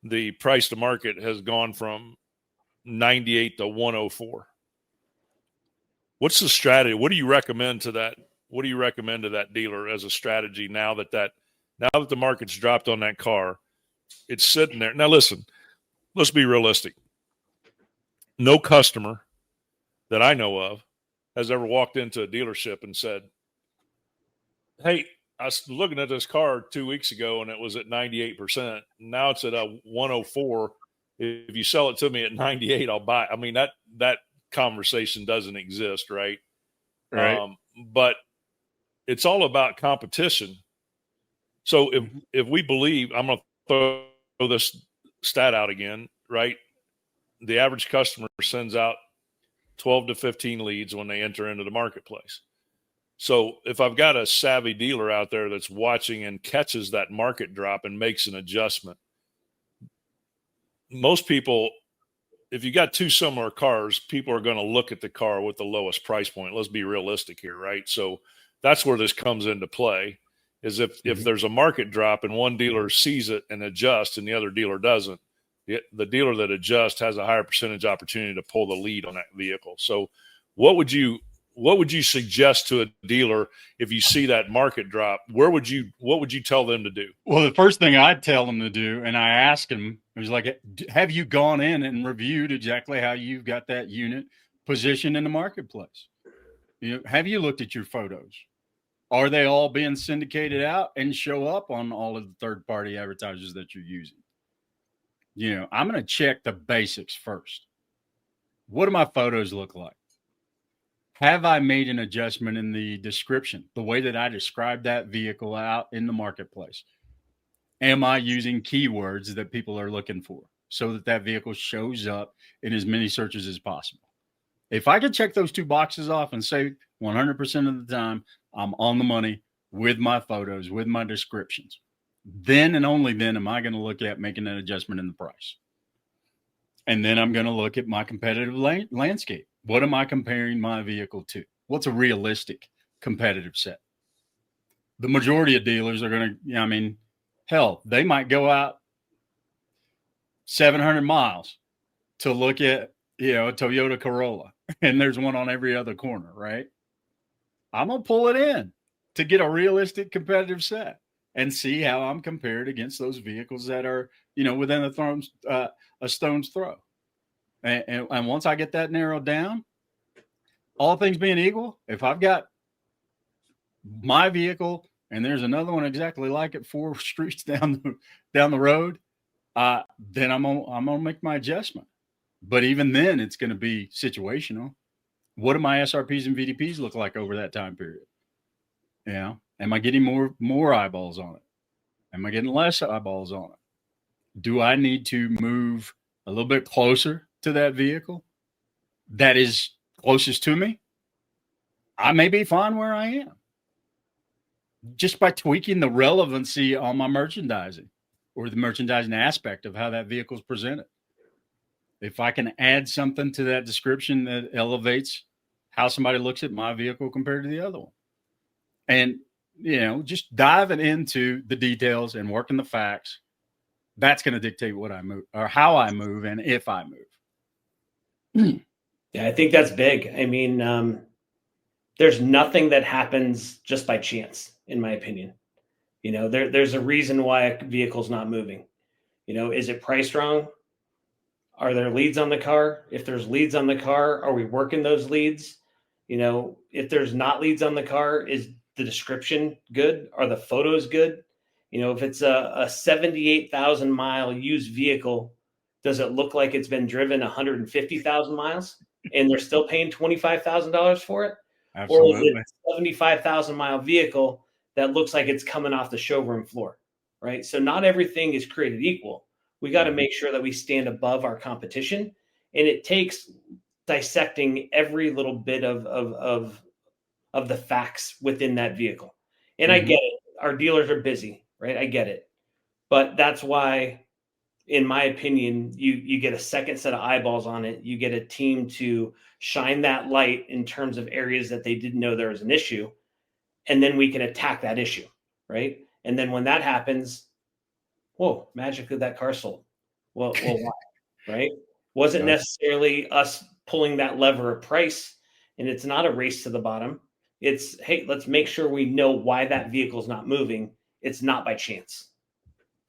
the price to market has gone from 98 to 104. What's the strategy? What do you recommend to that? What do you recommend to that dealer as a strategy now that the market's dropped on that car? It's sitting there. Now listen, let's be realistic. No customer that I know of has ever walked into a dealership and said, hey, I was looking at this car 2 weeks ago and it was at 98%. Now it's at a 104. If you sell it to me at 98, I'll buy. I mean, that conversation doesn't exist, right? Right. But it's all about competition. So if we believe, I'm going to throw this stat out again, right? The average customer sends out 12 to 15 leads when they enter into the marketplace. So if I've got a savvy dealer out there that's watching and catches that market drop and makes an adjustment, most people, if you got 2 similar cars, people are going to look at the car with the lowest price point. Let's be realistic here, right? So that's where this comes into play, is if there's a market drop and one dealer sees it and adjusts and the other dealer doesn't, the dealer that adjusts has a higher percentage opportunity to pull the lead on that vehicle. So what would you suggest to a dealer if you see that market drop? What would you tell them to do? Well, the first thing I'd tell them to do, and I asked him, it was like, have you gone in and reviewed exactly how you've got that unit positioned in the marketplace? Have you looked at your photos? Are they all being syndicated out and show up on all of the third-party advertisers that you're using? I'm going to check the basics first. What do my photos look like? Have I made an adjustment in the description, the way that I describe that vehicle out in the marketplace? Am I using keywords that people are looking for so that that vehicle shows up in as many searches as possible? If I could check those two boxes off and say 100% of the time I'm on the money with my photos, with my descriptions, then and only then am I going to look at making an adjustment in the price. And then I'm going to look at my competitive landscape. What am I comparing my vehicle to? What's a realistic competitive set? The majority of dealers are going to, hell, they might go out 700 miles to look at, a Toyota Corolla, and there's one on every other corner, right? I'm going to pull it in to get a realistic competitive set and see how I'm compared against those vehicles that are, within a stone's throw. And once I get that narrowed down, all things being equal, if I've got my vehicle and there's another one exactly like it 4 streets down the road, then I'm gonna make my adjustment. But even then, it's going to be situational. What do my SRPs and VDPs look like over that time period? Am I getting more eyeballs on it? Am I getting less eyeballs on it? Do I need to move a little bit closer to that vehicle that is closest to me? I may be fine where I am just by tweaking the relevancy on my merchandising or the merchandising aspect of how that vehicle is presented. If I can add something to that description that elevates how somebody looks at my vehicle compared to the other one. And, just diving into the details and working the facts, that's going to dictate what I move or how I move and if I move. Yeah, I think that's big. There's nothing that happens just by chance, in my opinion. There's a reason why a vehicle's not moving. Is it priced wrong? Are there leads on the car? If there's leads on the car, are we working those leads? If there's not leads on the car, is the description good? Are the photos good? If it's a 78,000 mile used vehicle, does it look like it's been driven 150,000 miles and they're still paying $25,000 for it? Absolutely. Or is it a 75,000 mile vehicle that looks like it's coming off the showroom floor, right? So not everything is created equal. We got to make sure that we stand above our competition, and it takes dissecting every little bit of the facts within that vehicle. And I get it. Our dealers are busy, right? I get it. But that's why, in my opinion, you get a second set of eyeballs on it. You get a team to shine that light in terms of areas that they didn't know there was an issue. And then we can attack that issue, right? And then when that happens, whoa, magically that car sold. Well, why, right? Wasn't necessarily us pulling that lever of price, and it's not a race to the bottom. It's, hey, let's make sure we know why that vehicle's not moving. It's not by chance.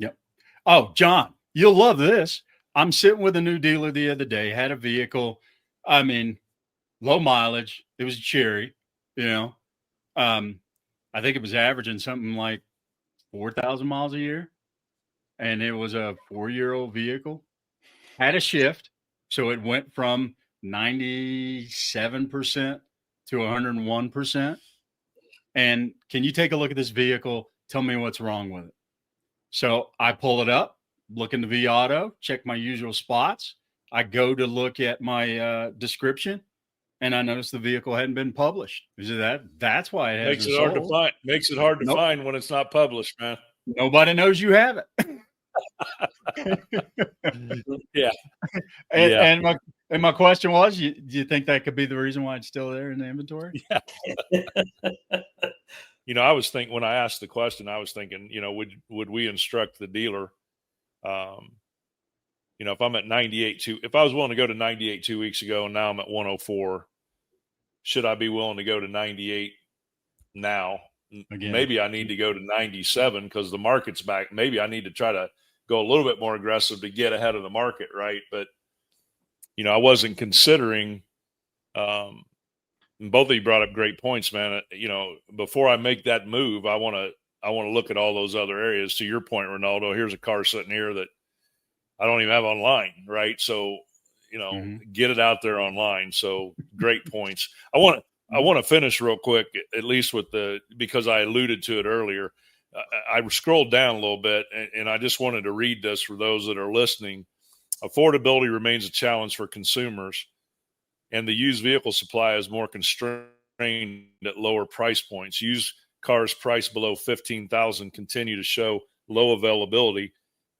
Yep. Oh, John, you'll love this. I'm sitting with a new dealer the other day, had a vehicle, low mileage. It was a Cherry, I think it was averaging something like 4,000 miles a year. And it was a 4-year-old vehicle, had a shift. So it went from 97% to 101%. And can you take a look at this vehicle? Tell me what's wrong with it. So I pull it up, look in the V Auto, check my usual spots. I go to look at my description, and I noticed the vehicle hadn't been published. That's why it makes it hard to find. Makes it hard to find when it's not published, man. Nobody knows you have it. Yeah. And my question was, do you think that could be the reason why it's still there in the inventory? Yeah. I was thinking, when I asked the question, I was thinking, would we instruct the dealer, if I'm at 98, if I was willing to go to 98 2 weeks ago and now I'm at 104, should I be willing to go to 98 now? Again, maybe I need to go to 97 because the market's back. Maybe I need to try to go a little bit more aggressive to get ahead of the market, right? But, I wasn't considering both of you brought up great points, man. Before I make that move, I want to look at all those other areas. To your point, Renaldo, here's a car sitting here that I don't even have online, right? So, get it out there online. So great points. I want to finish real quick, at least because I alluded to it earlier. I scrolled down a little bit, and I just wanted to read this for those that are listening. Affordability remains a challenge for consumers, and the used vehicle supply is more constrained at lower price points. Used cars priced below $15,000 continue to show low availability,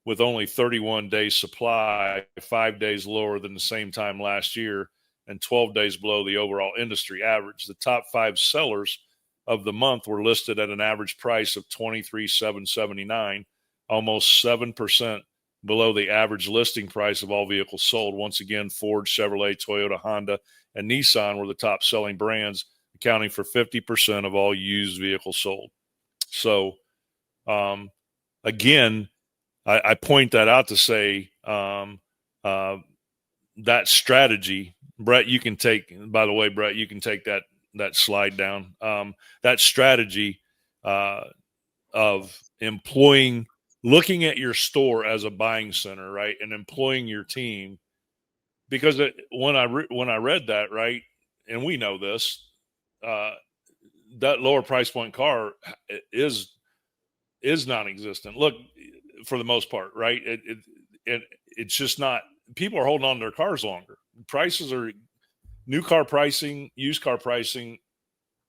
with only 31 days supply, 5 days lower than the same time last year, and 12 days below the overall industry average. The top 5 sellers of the month were listed at an average price of $23,779, almost 7% below the average listing price of all vehicles sold. Once again, Ford, Chevrolet, Toyota, Honda, and Nissan were the top selling brands, accounting for 50% of all used vehicles sold. So, again, I point that out to say that strategy, Brett, you can take, by the way, Brett, you can take that slide down. That strategy of looking at your store as a buying center, right, and employing your team, because when I read that, right, and we know this, that lower price point car is non-existent. Look, for the most part, right? It's just not. People are holding on to their cars longer. Prices are new car pricing, used car pricing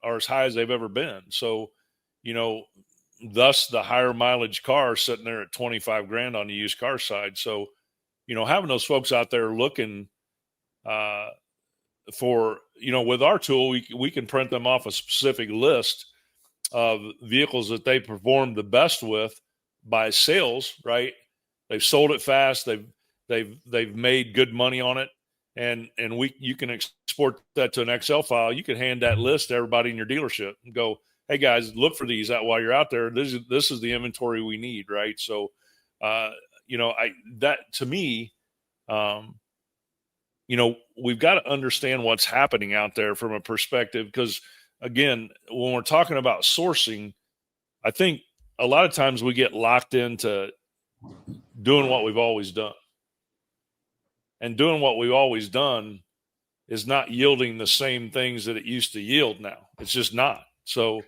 are as high as they've ever been. So, thus the higher mileage car sitting there at 25 grand on the used car side. So, having those folks out there looking for, with our tool, we can print them off a specific list of vehicles that they perform the best with by sales, right? They've sold it fast. They've made good money on it. And you can export that to an Excel file. You can hand that list to everybody in your dealership and go, hey guys, look for these out while you're out there. This is the inventory we need, right? So, that to me, we've got to understand what's happening out there from a perspective, because again, when we're talking about sourcing, I think a lot of times we get locked into doing what we've always done. And doing what we've always done is not yielding the same things that it used to yield now. It's just not. So,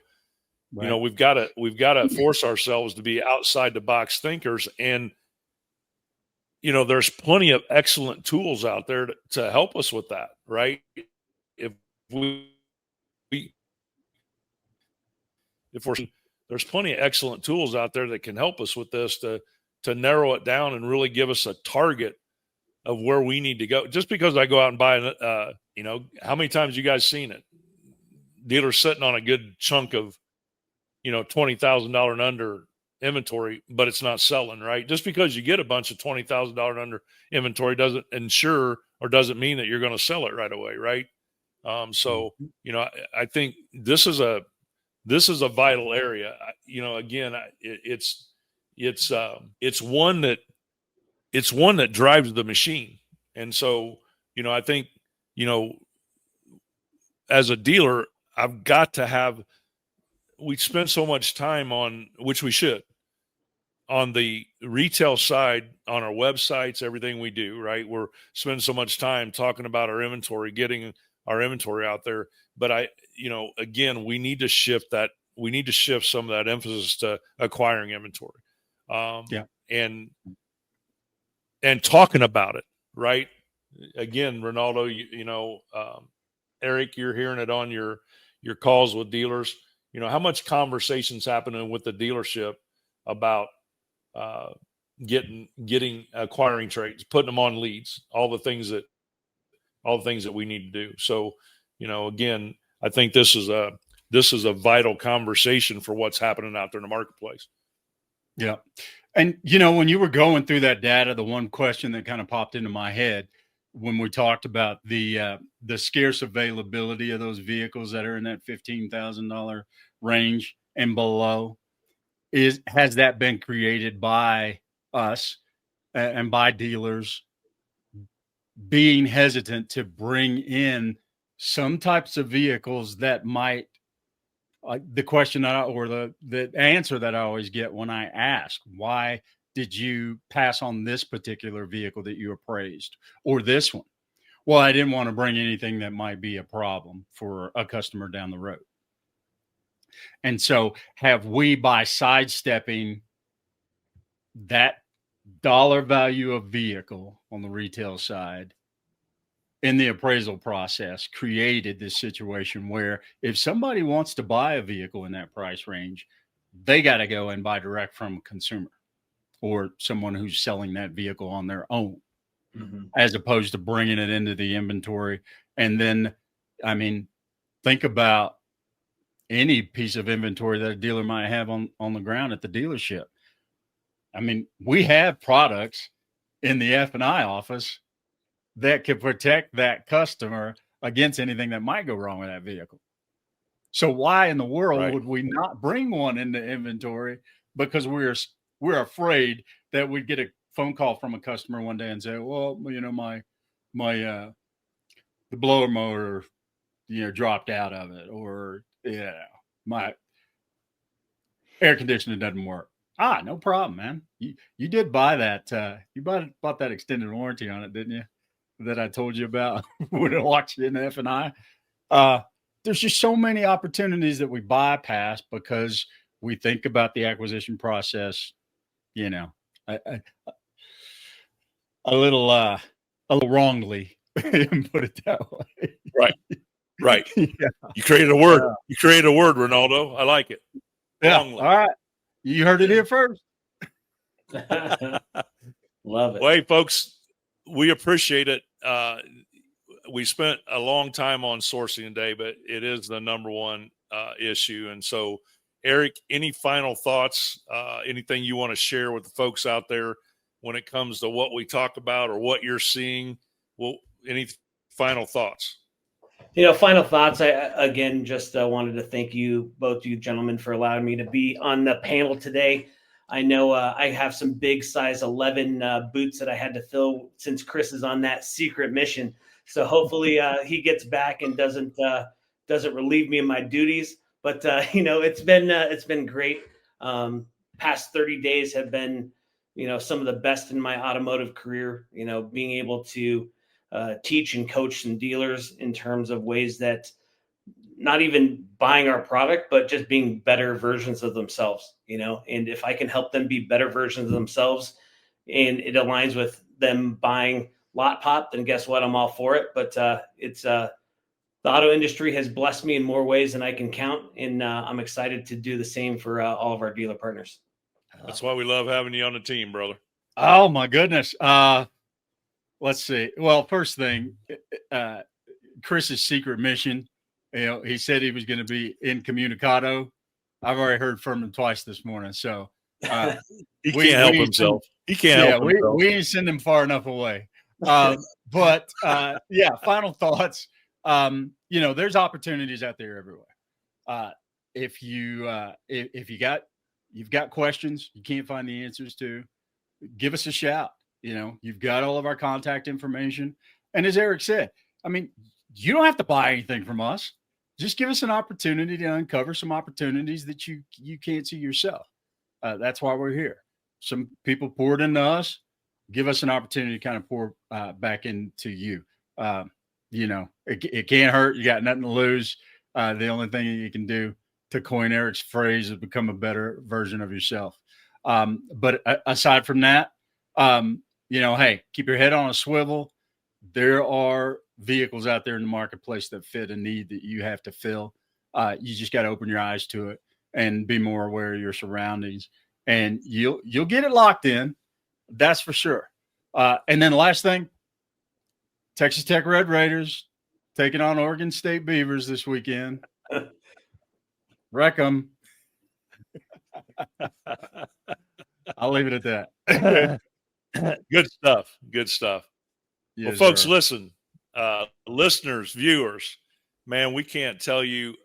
right. We've got to force ourselves to be outside the box thinkers. And, there's plenty of excellent tools out there to help us with that, right? There's plenty of excellent tools out there that can help us with this to narrow it down and really give us a target of where we need to go. Just because I go out and buy, how many times you guys seen it? Dealers sitting on a good chunk of, $20,000 and under inventory, but it's not selling, right? Just because you get a bunch of $20,000 under inventory doesn't ensure or doesn't mean that you're going to sell it right away, right? So, I think this is a vital area. Again, it's one that drives the machine. And so, I think, as a dealer, I've got to we spend so much time on, which we should, on the retail side, on our websites, everything we do, right? We're spending so much time talking about our inventory, getting our inventory out there. But again, we need to shift some of that emphasis to acquiring inventory. And talking about it, right? Again, Renaldo, Erik, you're hearing it on your calls with dealers. How much conversations happening with the dealership about acquiring trades, putting them on leads, all the things that we need to do. So, again, I think this is a vital conversation for what's happening out there in the marketplace. Yeah. And, when you were going through that data, the one question that kind of popped into my head when we talked about the scarce availability of those vehicles that are in that $15,000 range and below, has that been created by us and by dealers being hesitant to bring in some types of vehicles that might, the question or the answer that I always get when I ask, why did you pass on this particular vehicle that you appraised or this one? Well, I didn't want to bring anything that might be a problem for a customer down the road. And so have we, by sidestepping that dollar value of vehicle on the retail side in the appraisal process, created this situation where if somebody wants to buy a vehicle in that price range, they got to go and buy direct from a consumer or someone who's selling that vehicle on their own, as opposed to bringing it into the inventory. And then, I mean, think about any piece of inventory that a dealer might have on the ground at the dealership. I mean, we have products in the F&I office that could protect that customer against anything that might go wrong with that vehicle. So why in the world would we not bring one into inventory? Because we're afraid that we'd get a phone call from a customer one day and say, well, you know, my the blower motor, you know, dropped out of it, or my air conditioner doesn't work. No problem, man. You did buy that. You bought that extended warranty on it, didn't you? That I told you about when it walks in F&I. There's just so many opportunities that we bypass because we think about the acquisition process, you know, a little wrongly, put it that way. Right. Yeah. You created a word. You created a word, Renaldo. I like it. Yeah. Wrongly. All right. You heard it here first. Love it. Well, hey, folks, we appreciate it. We spent a long time on sourcing today, but it is the number one issue. And so, Erik, any final thoughts, anything you want to share with the folks out there when it comes to what we talk about or what you're seeing? Well, any final thoughts? You know, final thoughts. I again just wanted to thank you, both you gentlemen, for allowing me to be on the panel today. I know I have some big size 11 boots that I had to fill since Chris is on that secret mission. So hopefully he gets back and doesn't relieve me of my duties. But you know, it's been great. Past 30 days have been, you know, some of the best in my automotive career. You know, being able to teach and coach some dealers in terms of ways that not even buying our product, but just being better versions of themselves, you know, and if I can help them be better versions of themselves and it aligns with them buying Lotpop, then guess what? I'm all for it. But the auto industry has blessed me in more ways than I can count. And I'm excited to do the same for all of our dealer partners. That's why we love having you on the team, brother. Oh my goodness. Let's see. Well, first thing, Chris's secret mission, you know, he said he was going to be incommunicado. I've already heard from him twice this morning. So he can't help himself. He can't help himself. We ain't send him far enough away. But final thoughts. You know, there's opportunities out there everywhere. If you've got questions you can't find the answers to, give us a shout. You know, you've got all of our contact information. And as Erik said, I mean, you don't have to buy anything from us. Just give us an opportunity to uncover some opportunities that you can't see yourself. That's why we're here. Some people poured into us. Give us an opportunity to kind of pour back into you. You know, it can't hurt. You got nothing to lose. The only thing you can do, to coin Erik's phrase, is become a better version of yourself. But aside from that, you know, hey, keep your head on a swivel. There are vehicles out there in the marketplace that fit a need that you have to fill. You just got to open your eyes to it and be more aware of your surroundings, and you'll get it locked in. That's for sure. And then the last thing, Texas Tech Red Raiders taking on Oregon State Beavers this weekend. Wreck 'em. I'll leave it at that. Good stuff. Good stuff. Yes, well, folks, sir. listen, listeners, viewers, man, we can't tell you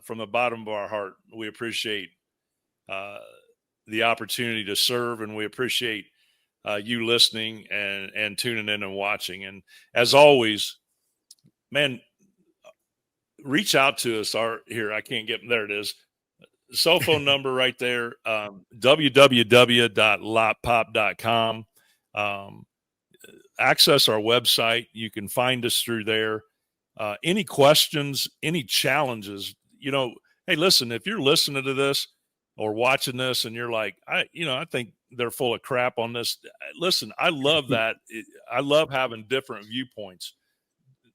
from the bottom of our heart, we appreciate the opportunity to serve, and we appreciate you listening and tuning in and watching. And as always, man, reach out to us. I can't get there. It is cell phone number right there. www.lotpop.com. Access our website. You can find us through there. Any questions, any challenges, hey, listen, if you're listening to this or watching this and you're like, I think they're full of crap on this. Listen, I love that. I love having different viewpoints.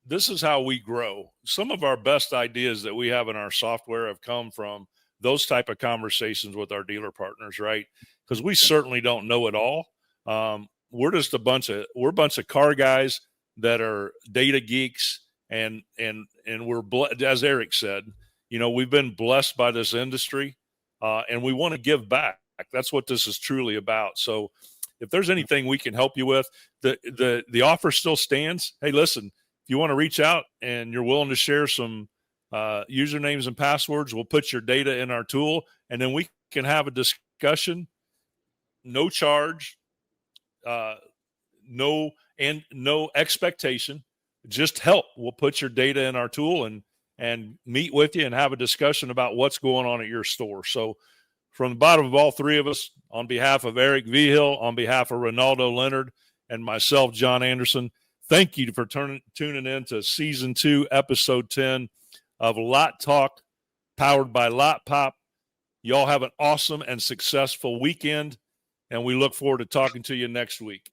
This is how we grow. Some of our best ideas that we have in our software have come from those type of conversations with our dealer partners, right? Because we certainly don't know it all. We're just a bunch of car guys that are data geeks, and we're as Erik said, we've been blessed by this industry, and we want to give back. That's what this is truly about. So, if there's anything we can help you with, the offer still stands. Hey, listen, if you want to reach out and you're willing to share some usernames and passwords, we'll put your data in our tool, and then we can have a discussion. No charge, no expectation, just help. We'll put your data in our tool and meet with you and have a discussion about what's going on at your store. So from the bottom of all three of us, on behalf of Erik Vigil, on behalf of Renaldo Leonard, and myself, John Anderson, thank you for tuning in to season 2, episode 10 of LotTalk, powered by Lotpop. Y'all have an awesome and successful weekend, and we look forward to talking to you next week.